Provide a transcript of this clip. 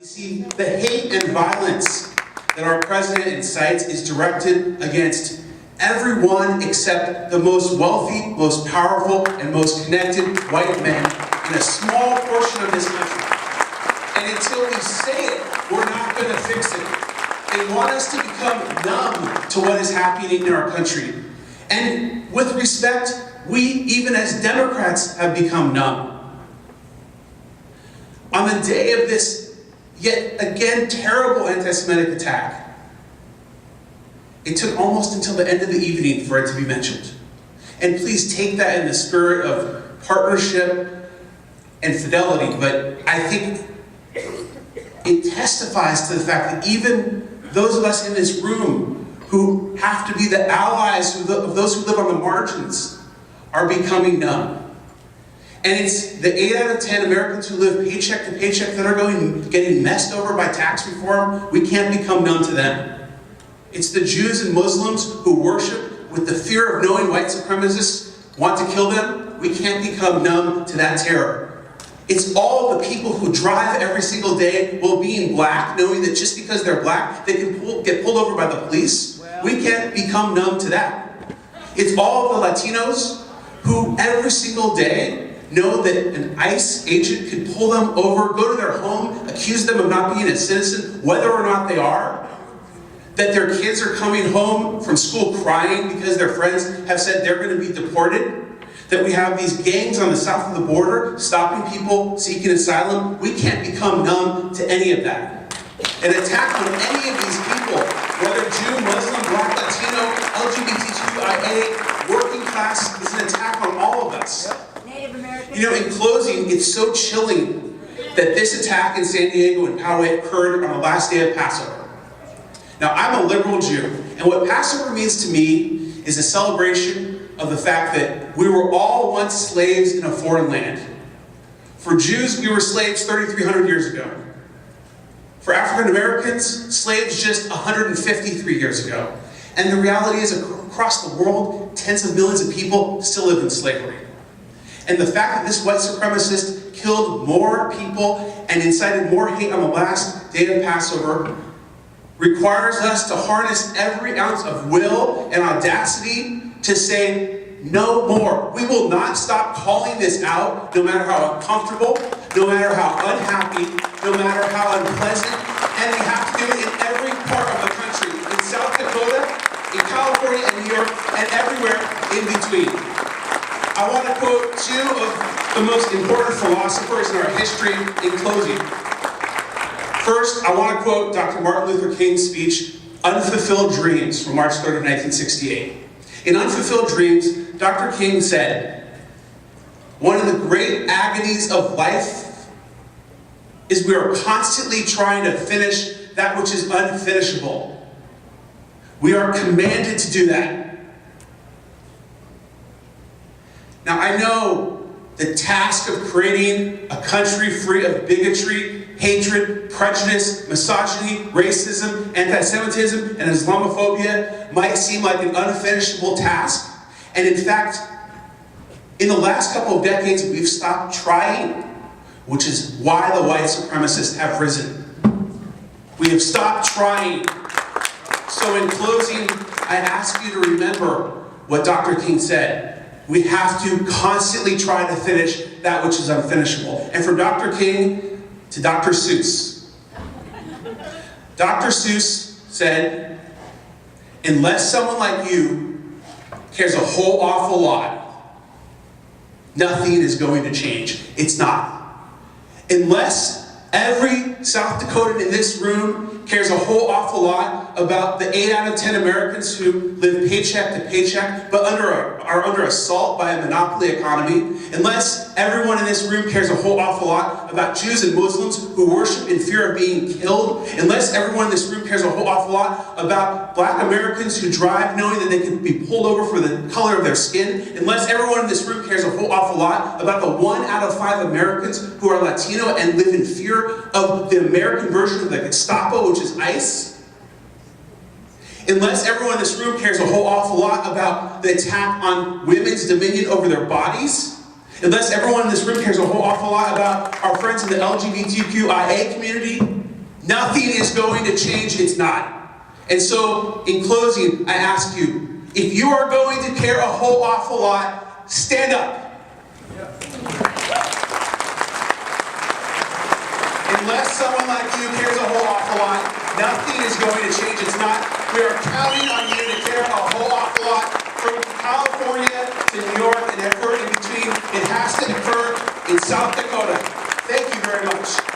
You see, the hate and violence that our president incites is directed against everyone except the most wealthy, most powerful, and most connected white men in a small portion of this country. And until we say it, we're not going to fix it. They want us to become numb to what is happening in our country. And with respect, we, even as Democrats, have become numb. On the day of this yet again terrible anti-Semitic attack, it took almost until the end of the evening for it to be mentioned. And please take that in the spirit of partnership and fidelity, but I think it testifies to the fact that even those of us in this room who have to be the allies of those who live on the margins are becoming numb. And it's the 8 out of 10 Americans who live paycheck to paycheck that are getting messed over by tax reform. We can't become numb to them. It's the Jews and Muslims who worship with the fear of knowing white supremacists want to kill them. We can't become numb to that terror. It's all the people who drive every single day while being black, knowing that just because they're black, they can get pulled over by the police. We can't become numb to that. It's all the Latinos who every single day know that an ICE agent could pull them over, go to their home, accuse them of not being a citizen, whether or not they are. That their kids are coming home from school crying because their friends have said they're going to be deported. That we have these gangs on the south of the border stopping people seeking asylum. We can't become numb to any of that. An attack on any of these people, whether Jew, Muslim, Black, Latino, LGBTQIA, working class, is an attack on all of us. You know, in closing, it's so chilling that this attack in San Diego and Poway occurred on the last day of Passover. Now, I'm a liberal Jew, and what Passover means to me is a celebration of the fact that we were all once slaves in a foreign land. For Jews, we were slaves 3,300 years ago. For African Americans, slaves just 153 years ago. And the reality is, across the world, tens of millions of people still live in slavery. And the fact that this white supremacist killed more people and incited more hate on the last day of Passover requires us to harness every ounce of will and audacity to say no more. We will not stop calling this out, no matter how uncomfortable, no matter how unhappy, no matter how unpleasant. And we have to do it in every part of the country, in South Dakota, in California and New York, and everywhere in between. I want to quote two of the most important philosophers in our history in closing. First, I want to quote Dr. Martin Luther King's speech, Unfulfilled Dreams, from March 3rd of 1968. In Unfulfilled Dreams, Dr. King said, "One of the great agonies of life is we are constantly trying to finish that which is unfinishable. We are commanded to do that." Now, I know the task of creating a country free of bigotry, hatred, prejudice, misogyny, racism, anti-Semitism, and Islamophobia might seem like an unfinishable task. And in fact, in the last couple of decades, we've stopped trying, which is why the white supremacists have risen. We have stopped trying. So in closing, I ask you to remember what Dr. King said. We have to constantly try to finish that which is unfinishable. And from Dr. King to Dr. Seuss. Dr. Seuss said, "Unless someone like you cares a whole awful lot, nothing is going to change." It's not. Unless every South Dakotan in this room cares a whole awful lot about the 8 out of 10 Americans who live paycheck to paycheck but are under assault by a monopoly economy, unless everyone in this room cares a whole awful lot about Jews and Muslims who worship in fear of being killed, unless everyone in this room cares a whole awful lot about Black Americans who drive knowing that they can be pulled over for the color of their skin, unless everyone in this room cares a whole awful lot about the 1 out of 5 Americans who are Latino and live in fear of the American version of the Gestapo, which is ICE, unless everyone in this room cares a whole awful lot about the attack on women's dominion over their bodies, unless everyone in this room cares a whole awful lot about our friends in the LGBTQIA community, Nothing is going to change, it's not. And so, in closing, I ask you, if you are going to care a whole awful lot, stand up. Unless someone like you cares a whole awful lot, nothing is going to change. It's not. We are counting on you to care a whole awful lot. From California to New York and everywhere in between, it has to occur in South Dakota. Thank you very much.